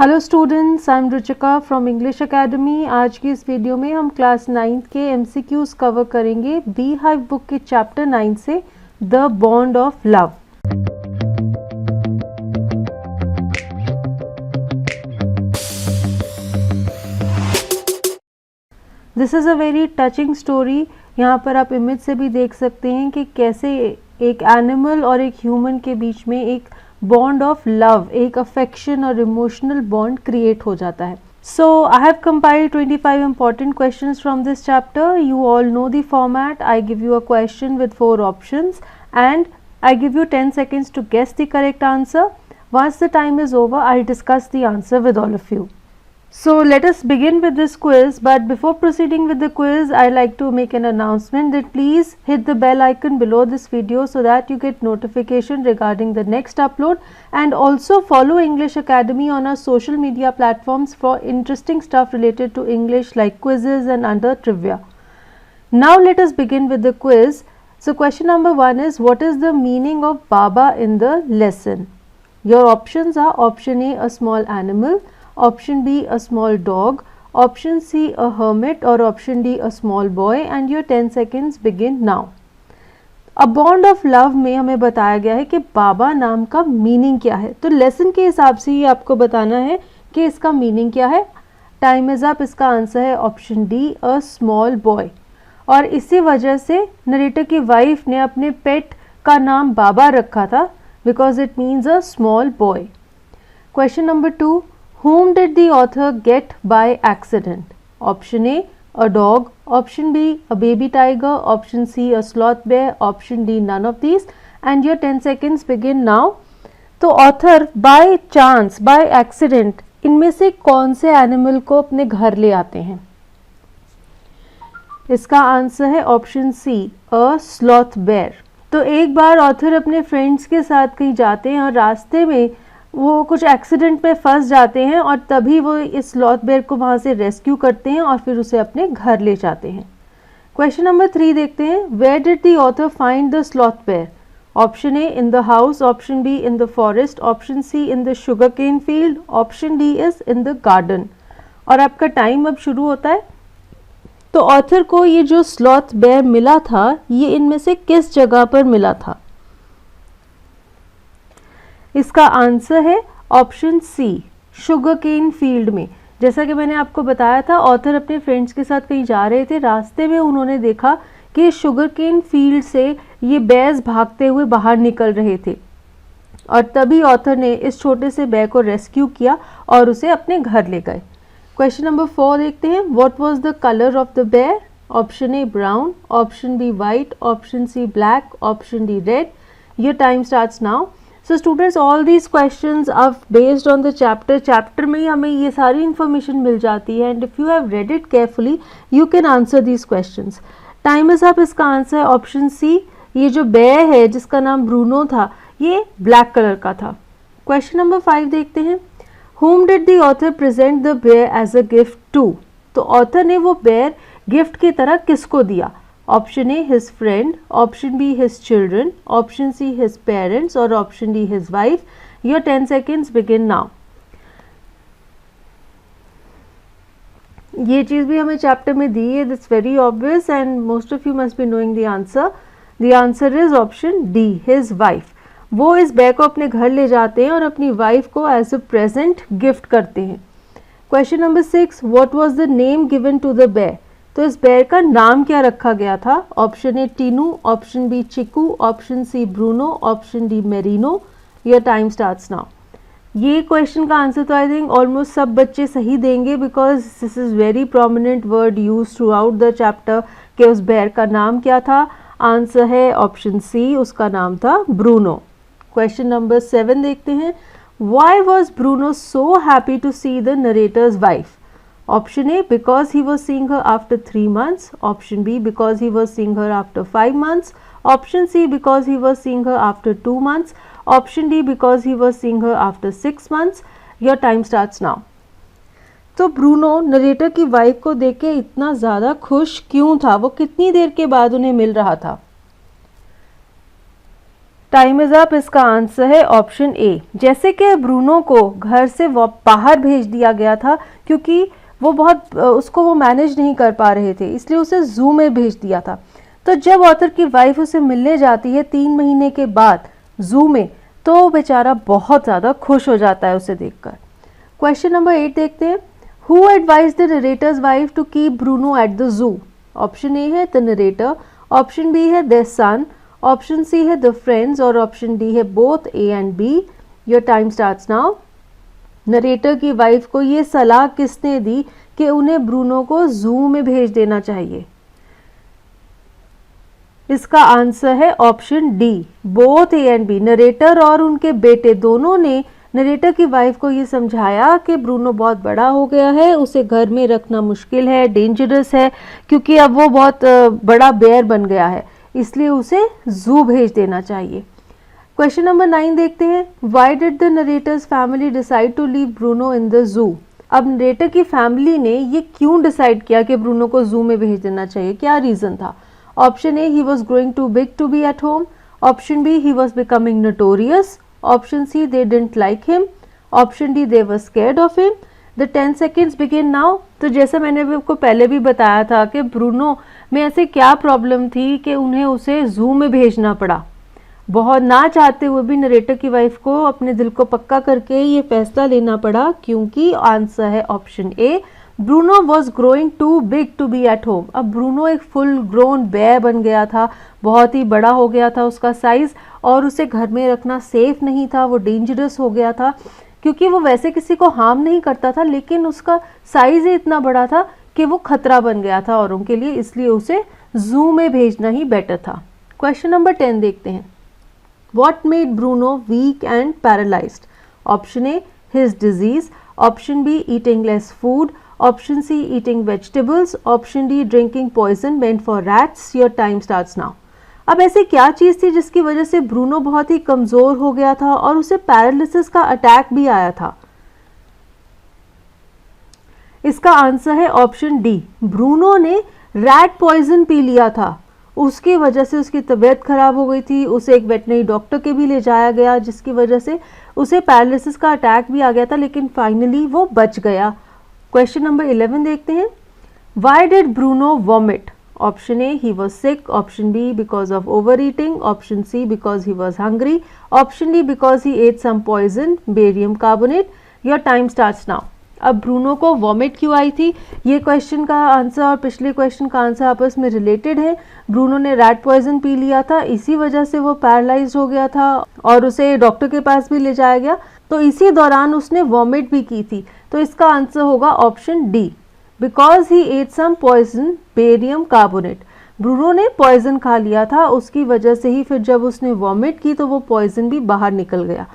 Hello students, I am Ruchika from English academy. आज की इस वीडियो में हम क्लास 9 के एमसीक्यूज कवर करेंगे बी हाइव बुक के चैप्टर 9 से the bond of love. This is a very touching story. यहाँ पर आप इमेज से भी देख सकते हैं कि कैसे एक एनिमल और एक ह्यूमन के बीच में एक बॉन्ड ऑफ लव, एक अफेक्शन और इमोशनल बॉन्ड क्रिएट हो जाता है। So I have compiled 25 important questions from this chapter. You all know the format. I give you a question with 4 options and I give you 10 seconds to guess the correct answer. Once the time is over, I'll discuss the answer with all of you. So let us begin with this quiz, but before proceeding with the quiz, I'd like to make an announcement that please hit the bell icon below this video so that you get notification regarding the next upload, and also follow English Academy on our social media platforms for interesting stuff related to English like quizzes and other trivia. Now let us begin with the quiz. So question number 1 is, what is the meaning of Baba in the lesson? Your options are option A, a small animal, option B, a small dog, option C, a hermit, or option D, a small boy, and your 10 seconds begin now. A bond of love में हमें बताया गया है कि बाबा नाम का meaning क्या है, तो लेसन के हिसाब से ही आपको बताना है कि इसका मीनिंग क्या है। Time is up. इसका आंसर है option D, a small boy. और इसी वजह से नरेटर की वाइफ ने अपने पेट का नाम बाबा रखा था, because it means a small boy. Question number 2, whom did the author get by accident? Option A, a dog, option B, a baby tiger, option C, a sloth bear, option D, none of these, and your 10 seconds begin now. तो author by chance, by accident इनमें से कौन से animal को अपने घर ले आते हैं? इसका आंसर है ऑप्शन सी, अ स्लॉथ बेयर। तो एक बार ऑथर अपने फ्रेंड्स के साथ कहीं जाते हैं और रास्ते में वो कुछ एक्सीडेंट में फंस जाते हैं और तभी वो इस स्लॉथ बेयर को वहाँ से रेस्क्यू करते हैं और फिर उसे अपने घर ले जाते हैं। क्वेश्चन नंबर 3 देखते हैं, where did the author find the sloth bear? Option A, in the house, option B, in the forest, option C, in the sugar cane field, option D is in the garden. और आपका time अब शुरू होता है। तो author को ये जो स्लॉथ बेयर मिला था, ये इनमें से किस जगह पर मिला था? इसका आंसर है option C, sugar cane field में। जैसा कि मैंने आपको बताया था, ऑथर अपने फ्रेंड्स के साथ कहीं जा रहे थे, रास्ते में उन्होंने देखा कि शुगर केन फील्ड से ये बेर्स भागते हुए बाहर निकल रहे थे और तभी ऑथर ने इस छोटे से बेर को रेस्क्यू किया और उसे अपने घर ले गए। क्वेश्चन नंबर 4 देखते हैं, what was the colour of the bear? Option A brown, option B white, option C black, option D red. Your time starts now. So students, all these questions are based on the chapter में हमें ये सारी information मिल जाती है, and if you have read it carefully you can answer these questions. Time is up। इसका answer है option सी, ये जो बेयर है जिसका नाम ब्रूनो था, ये ब्लैक कलर का था। क्वेश्चन नंबर 5 देखते हैं, whom did the author present the bear as a gift to? तो ऑथर ने वो बेयर गिफ्ट की तरह किसको दिया? Option A, his friend, option B, his children, option C, his parents, और option D, his wife. Your 10 seconds begin now. ये चीज़ भी हमें चैप्टर में दी है, that's very obvious and most of you must be knowing the answer. The answer is option D, his wife. वो इस बेयर को अपने घर ले जाते हैं और अपनी वाइफ को एज अ प्रेजेंट गिफ्ट करते हैं। Question number 6, what was the name given to the bear? तो इस बेयर का नाम क्या रखा गया था? Option A Tinu, option B Chiku, option C Bruno, option D Merino. Your time starts now. ये क्वेश्चन का आंसर तो आई थिंक ऑलमोस्ट सब बच्चे सही देंगे, because this is very prominent word use throughout the chapter कि उस बेयर का नाम क्या था। आंसर है ऑप्शन सी, उसका नाम था ब्रूनो। क्वेश्चन नंबर 7 देखते हैं, why was Bruno so happy to see the narrator's wife? Option A, because he was seeing her after 3 months. Option B, because he was seeing her after 5 months. Option C, because he was seeing her after 2 months. Option D, because he was seeing her after 6 months. Your time starts now. तो Bruno narrator की wife को देख के इतना ज़्यादा खुश क्यों था? वो कितनी देर के बाद उन्हें मिल रहा था? Time is up. इसका आंसर है ऑप्शन ए। जैसे कि ब्रूनो को घर से बाहर भेज दिया गया था क्योंकि वो बहुत उसको वो मैनेज नहीं कर पा रहे थे, इसलिए उसे जू में भेज दिया था। तो जब ऑथर की वाइफ उसे मिलने जाती है 3 महीने के बाद जू में, तो बेचारा बहुत ज़्यादा खुश हो जाता है उसे देखकर। क्वेश्चन नंबर 8 देखते हैं। Who advise the narrator's wife to keep Bruno at the zoo? Option A है द नरेटर, ऑप्शन बी है देयर सन, ऑप्शन सी है द फ्रेंड्स और ऑप्शन डी है both A and B. Your time starts now. Narrator की wife को ये सलाह किसने दी कि उन्हें ब्रूनो को जू में भेज देना चाहिए? इसका आंसर है option D, both A and B. Narrator और उनके बेटे दोनों ने नरेटर की वाइफ को ये समझाया कि ब्रूनो बहुत बड़ा हो गया है, उसे घर में रखना मुश्किल है, डेंजरस है, क्योंकि अब वो बहुत बड़ा बेयर बन गया है, इसलिए उसे जू भेज देना चाहिए। क्वेश्चन नंबर 9 देखते हैं। Why did the narrator's family decide to leave Bruno in the zoo? अब नरेटर की फैमिली ने ये क्यों डिसाइड किया कि ब्रूनो को जू में भेज देना चाहिए? क्या रीजन था? Option A, he was growing too big to be at home, option B, he was becoming notorious, option C, they didn't like him, option D, they were scared of him. The 10 seconds begin now. तो जैसा मैंने भी आपको पहले भी बताया था कि ब्रूनो में ऐसे क्या प्रॉब्लम थी कि उन्हें उसे जू में भेजना पड़ा। बहुत ना चाहते हुए भी नरेटर की वाइफ को अपने दिल को पक्का करके ये फैसला लेना पड़ा, क्योंकि आंसर है option A, Bruno was growing too big to be at home. अब ब्रूनो एक फुल ग्रोन बेयर बन गया था, बहुत ही बड़ा हो गया था उसका साइज, और उसे घर में रखना सेफ नहीं था, वो डेंजरस हो गया था, क्योंकि वो वैसे किसी को हार्म नहीं करता था, लेकिन उसका साइज ही इतना बड़ा था कि वो खतरा बन गया था औरों के लिए, इसलिए उसे जू में भेजना ही बेटर था। क्वेश्चन नंबर 10 देखते हैं। What made Bruno weak and paralyzed? Option A, his disease. Option B, eating less food. Option C, eating vegetables. Option D, drinking poison meant for rats. Your time starts now. अब ऐसी क्या चीज़ थी जिसकी वजह से Bruno बहुत ही कमज़ोर हो गया था और उसे पैरालिसिस का अटैक भी आया था? इसका आंसर है ऑप्शन डी, ब्रूनो ने रैट पॉइजन पी लिया था, उसकी वजह से उसकी तबीयत खराब हो गई थी, उसे एक वेटनरी डॉक्टर के भी ले जाया गया, जिसकी वजह से उसे पैरालिसिस का अटैक भी आ गया था, लेकिन फाइनली वो बच गया। क्वेश्चन नंबर 11 देखते हैं। Why did Bruno vomit? Option A, he was sick, option B, because of over eating, option C, because he was hungry, option D, because he ate some poison, barium carbonate. Your time starts now. अब Bruno को vomit क्यों आई थी? ये question का answer और पिछले question का आंसर आपस में रिलेटेड है। ब्रूनो ने रैट पॉइजन पी लिया था, इसी वजह से वो पैरालाइज्ड हो गया था और उसे डॉक्टर के पास भी ले जाया गया, तो इसी दौरान उसने वॉमिट भी की थी। तो इसका आंसर होगा option D, because he ate some poison, barium carbonate. Bruno ने पॉइजन खा लिया था, उसकी वजह से ही फिर जब उसने वॉमिट की तो वो पॉइजन भी बाहर निकल गया।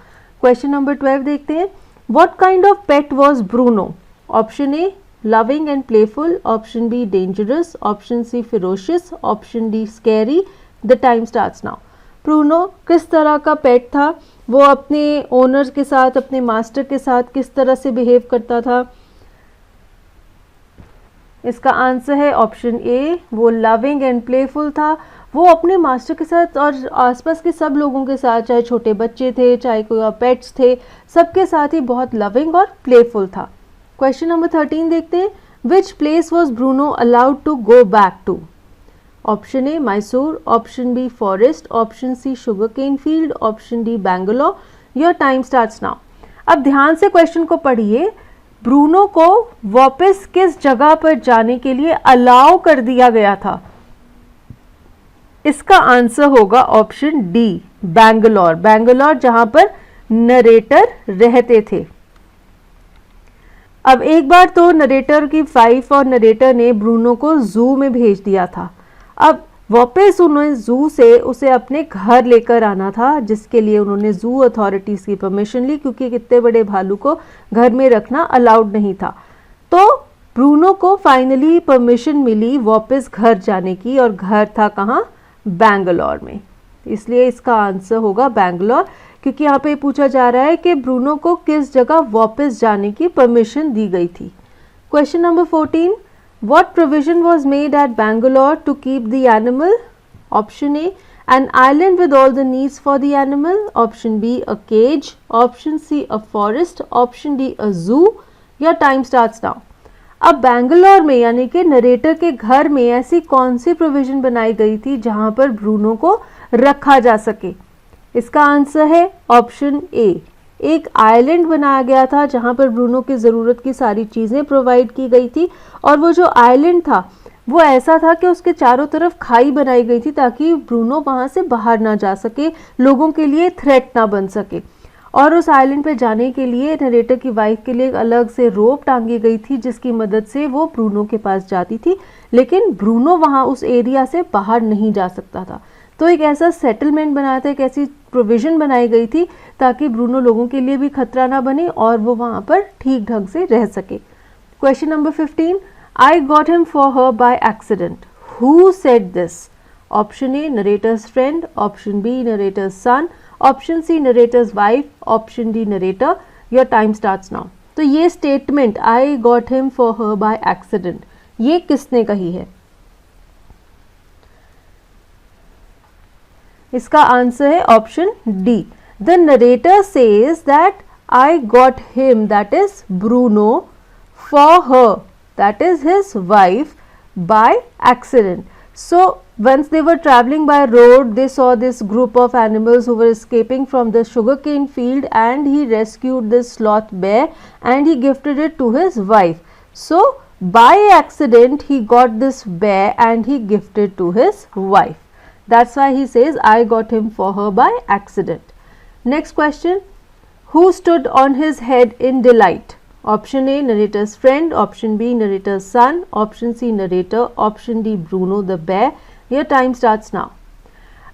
क्वेश्चन नंबर 12 देखते हैं। What kind of pet was Bruno? Option A, loving and playful. Option B, dangerous. Option C, ferocious. Option D, scary. The time starts now. Bruno किस तरह का पेट था? वो अपने ओनर के साथ, अपने मास्टर के साथ किस तरह से बिहेव करता था? इसका आंसर है ऑप्शन ए, वो लविंग एंड प्लेफुल था। वो अपने मास्टर के साथ और आसपास के सब लोगों के साथ, चाहे छोटे बच्चे थे, चाहे कोई और पेट्स थे, सबके साथ ही बहुत लविंग और प्लेफुल था। क्वेश्चन नंबर 13 देखते हैं। Which place was Bruno allowed to go back to? Option A, Mysore, option B, forest, option C, sugar cane field, option D, Bangalore. Your time starts now. अब ध्यान से क्वेश्चन को पढ़िए। ब्रूनो को वापस किस जगह पर जाने के लिए अलाउ कर दिया गया था? इसका आंसर होगा ऑप्शन डी, बैंगलोर। बैंगलोर जहां पर नरेटर रहते थे। अब एक बार तो नरेटर की वाइफ और नरेटर ने ब्रूनो को जू में भेज दिया था। अब वापस उन्होंने जू से उसे अपने घर लेकर आना था, जिसके लिए उन्होंने जू अथॉरिटीज की परमिशन ली, क्योंकि कितने बड़े भालू को घर में रखना अलाउड नहीं था। तो ब्रूनो को फाइनली परमिशन मिली वापस घर जाने की, और घर था कहाँ? बैंगलोर में। इसलिए इसका आंसर होगा बैंगलोर, क्योंकि यहाँ पे पूछा जा रहा है कि ब्रूनो को किस जगह वापस जाने की परमिशन दी गई थी। Question number 14। What provision was made at Bangalore to keep the animal? Option A, An island with all the needs for the animal. Option B, a cage. Option C, a forest. Option D, a zoo. Your time starts now. अब बैंगलोर में यानी कि narrator के घर में ऐसी कौन सी provision बनाई गई थी जहां पर ब्रूनो को रखा जा सके? इसका आंसर है ऑप्शन ए, एक आइलैंड बनाया गया था जहां पर ब्रूनो की ज़रूरत की सारी चीज़ें प्रोवाइड की गई थी, और वो जो आइलैंड था वो ऐसा था कि उसके चारों तरफ खाई बनाई गई थी ताकि ब्रूनो वहां से बाहर ना जा सके, लोगों के लिए थ्रेट ना बन सके। और उस आइलैंड पे जाने के लिए नरेटर की वाइफ के लिए एक अलग से रोप टांगी गई थी जिसकी मदद से वो ब्रूनो के पास जाती थी, लेकिन ब्रूनो वहां उस एरिया से बाहर नहीं जा सकता था। तो एक ऐसा सेटलमेंट बनाया था, एक ऐसी प्रोविजन बनाई गई थी ताकि ब्रूनो लोगों के लिए भी खतरा ना बने और वो वहां पर ठीक ढंग से रह सके। Question number 15, I got him for her by accident. Who said this? Option A, narrator's friend. Option B, narrator's son. Option C, narrator's wife. Option D, narrator. Your time starts now. तो ये statement I got him for her by accident, ये किसने कही है? इसका answer है option D. The narrator says that I got him, that is Bruno, for her, that is his wife, by accident. So once they were traveling by road, they saw this group of animals who were escaping from the sugarcane field, and he rescued this sloth bear and he gifted it to his wife. So by accident he got this bear and he gifted to his wife. That's why he says I got him for her by accident. Next question, who stood on his head in delight? Option A, narrator's friend. Option B, narrator's son. Option C, narrator. Option D, Bruno the bear. Your time starts now.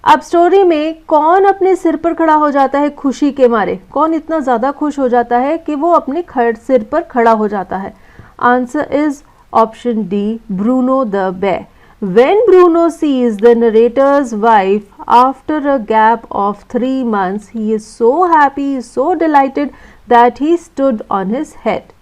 अब story में कौन अपने सिर पर खड़ा हो जाता है खुशी के मारे? कौन इतना ज़्यादा खुश हो जाता है कि वो अपने सिर पर खड़ा हो जाता है? Answer is option D, Bruno the bear. When Bruno sees the narrator's wife after a gap of 3 months, he is so happy, he is so delighted that he stood on his head.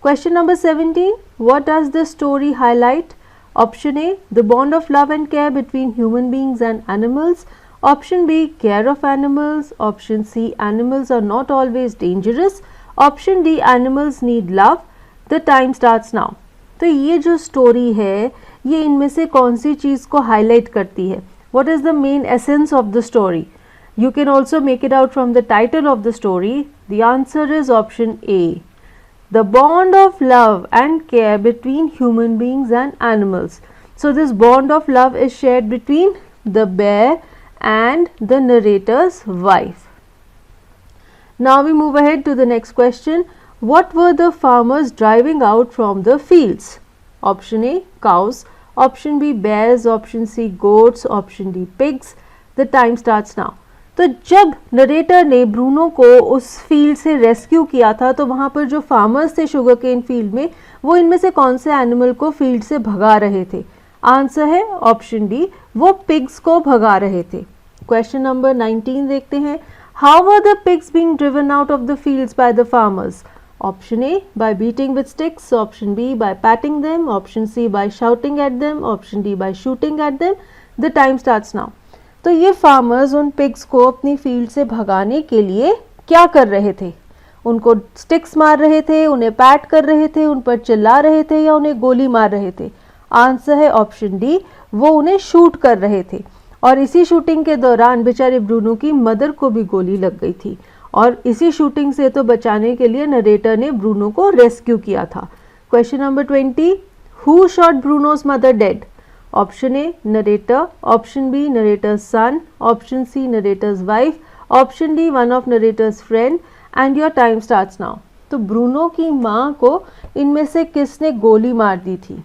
Question number 17. What does the story highlight? Option A, the bond of love and care between human beings and animals. Option B, care of animals. Option C, animals are not always dangerous. Option D, animals need love. The time starts now. तो ये जो story है ये इनमें से कौन सी चीज़ को highlight करती है? What is the main essence of the story? You can also make it out from the title of the story. The answer is option A, the bond of love and care between human beings and animals. So this bond of love is shared between the bear and the narrator's wife. Now we move ahead to the next question. What were the farmers driving out from the fields? Option A, cows. Option B, bears. Option C, goats. Option D, pigs. The time starts now. तो जब narrator ने Bruno को उस field से rescue किया था तो वहाँ पर जो फार्मर्स थे शुगर केन फील्ड में, वो इनमें से कौन से एनिमल को फील्ड से भगा रहे थे? आंसर है ऑप्शन डी, वो पिग्स को भगा रहे थे. क्वेश्चन नंबर 19 देखते हैं. How were the pigs being driven out of the fields by the farmers? Option A, by beating with sticks. Option B, by patting them. Option C, by shouting at them. Option D, by shooting at them. The time starts now. तो ये farmers उन pigs को अपनी field से भगाने के लिए क्या कर रहे थे? उनको स्टिक्स मार रहे थे, उन्हें पैट कर रहे थे, उन पर चिल्ला रहे थे या उन्हें गोली मार रहे थे? आंसर है ऑप्शन डी, वो उन्हें शूट कर रहे थे. और इसी शूटिंग के दौरान बेचारे ब्रूनो की मदर को भी गोली लग गई थी और इसी शूटिंग से तो बचाने के लिए नरेटर ने ब्रूनो को रेस्क्यू किया था. Question number 20. Who shot Bruno's mother dead? Option A, narrator. Option B, narrator's son. Option C, narrator's wife. Option D, one of narrator's friend. And your time starts now. तो Bruno की माँ को इनमें से किसने गोली मार दी थी?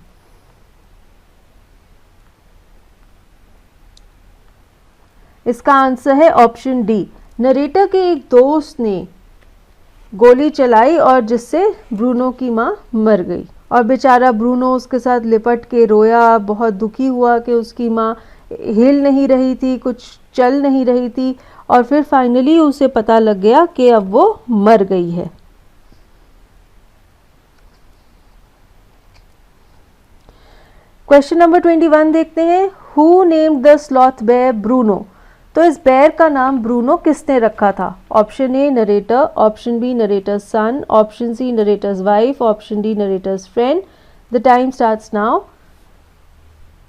इसका आंसर है ऑप्शन डी, नरेटर के एक दोस्त ने गोली चलाई और जिससे ब्रूनो की माँ मर गई. और बेचारा ब्रूनो उसके साथ लिपट के रोया, बहुत दुखी हुआ कि उसकी माँ हिल नहीं रही थी, कुछ चल नहीं रही थी, और फिर फाइनली उसे पता लग गया कि अब वो मर गई है. क्वेश्चन नंबर 21 देखते हैं. Who named the sloth bear Bruno? तो इस बेयर का नाम ब्रूनो किसने रखा था? Option A narrator, option B narrator's son, option C narrator's wife, option D narrator's friend. The time starts now.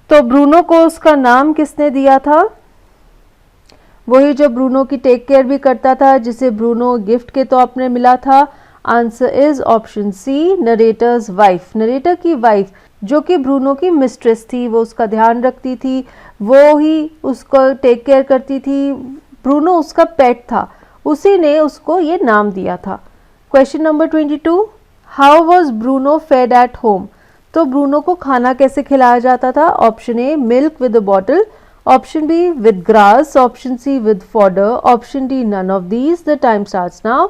तो ब्रूनो को उसका नाम किसने दिया था? वही जो ब्रूनो की टेक केयर भी करता था, जिसे ब्रूनो गिफ्ट के तौर पर मिला था। Answer is option C narrator's wife. Narrator की वाइफ जो कि ब्रूनो की मिस्ट्रेस थी, वो उसका ध्यान रखती थी, वो ही उसको टेक केयर करती थी। ब्रूनो उसका पेट था, उसी ने उसको ये नाम दिया था। Question number 22, how was Bruno fed at home? तो ब्रूनो को खाना कैसे खिलाया जाता था? Option A milk with a bottle, option B with grass, option C with fodder, option D none of these. The time starts now.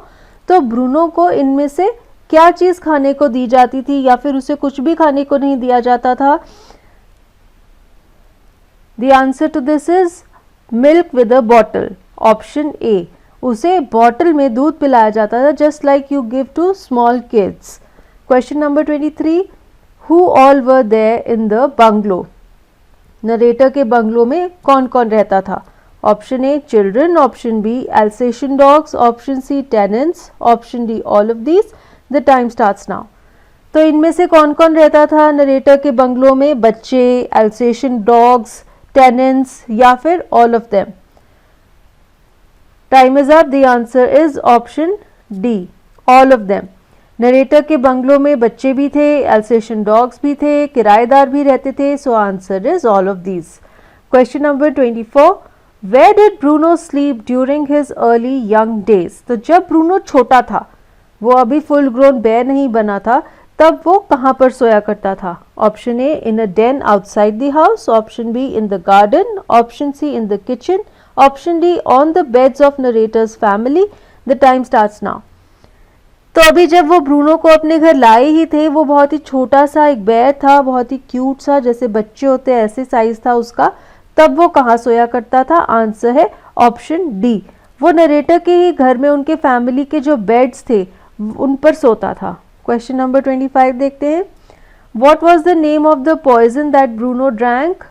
तो Bruno को इनमें से क्या चीज खाने को दी जाती थी, या फिर उसे कुछ भी खाने को नहीं दिया जाता था? The answer to this is milk with a bottle, option A. उसे बॉटल में दूध पिलाया जाता था, just like you give to small kids. Question number 23, who all were there in the bungalow? Narrator के बंगलो में कौन कौन रहता था? Option A children, option B Alsatian dogs, option C tenants, option D all of these. The time starts now. तो इनमें से कौन कौन रहता था नरेटर के बंगलो में? बच्चे, एल्सेशियन डॉग्स, टेनेंट्स या फिर all of them. Time is up. The answer is option D, all of them. Narrator के बंगलो में बच्चे भी थे, एल्सेशियन डॉग्स भी थे, किराएदार भी रहते थे। So answer is all of these. Question number 24, where did Bruno sleep during his early young days? तो जब ब्रूनो छोटा था, वो अभी फुल ग्रोन बेयर नहीं बना था, तब वो कहाँ पर सोया करता था? Option A in a den outside the house, option B in the garden, option C in the kitchen, option D on the beds of narrator's family. The time starts now. तो अभी जब वो ब्रूनो को अपने घर लाए ही थे, वो बहुत ही छोटा सा एक बेयर था, बहुत ही क्यूट सा, जैसे बच्चे होते हैं ऐसे साइज था उसका। तब वो कहाँ सोया करता था? आंसर है ऑप्शन डी, वो नरेटर के ही घर में उनके फैमिली के जो बेड्स थे उन पर सोता था। क्वेश्चन नंबर 25 देखते हैं। What was the name of the poison that Bruno drank?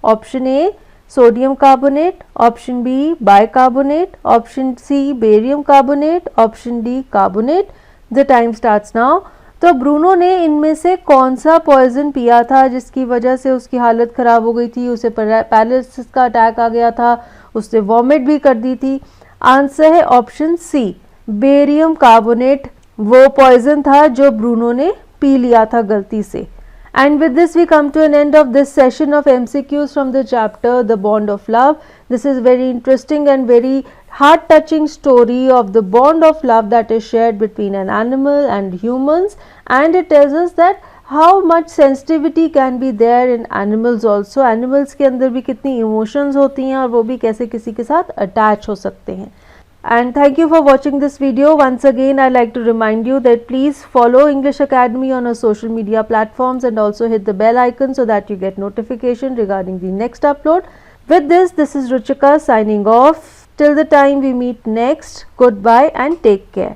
Option A sodium carbonate, option B bicarbonate, option C barium carbonate, option D carbonate. The time starts now. तो Bruno ने इनमें से कौन सा poison पिया था जिसकी वजह से उसकी हालत खराब हो गई थी, उसे पैरालिसिस का अटैक आ गया था, उसने वॉमिट भी कर दी थी? आंसर है ऑप्शन सी बेरियम कार्बोनेट। वो पॉइजन था जो ब्रूनो ने पी लिया था गलती से। And with this we come to an end of this session of MCQs from the chapter The Bond of Love. This is very interesting and very heart touching story of the bond of love that is shared between an animal and humans, and it tells us that how much sensitivity can be there in animals also. Animals के अंदर भी कितनी emotions होती हैं और वो भी कैसे किसी के साथ attach हो सकते हैं। And thank you for watching this video. Once again, I'd like to remind you that please follow English Academy on our social media platforms and also hit the bell icon so that you get notification regarding the next upload. With this is Ruchika signing off. Till the time we meet next, goodbye and take care.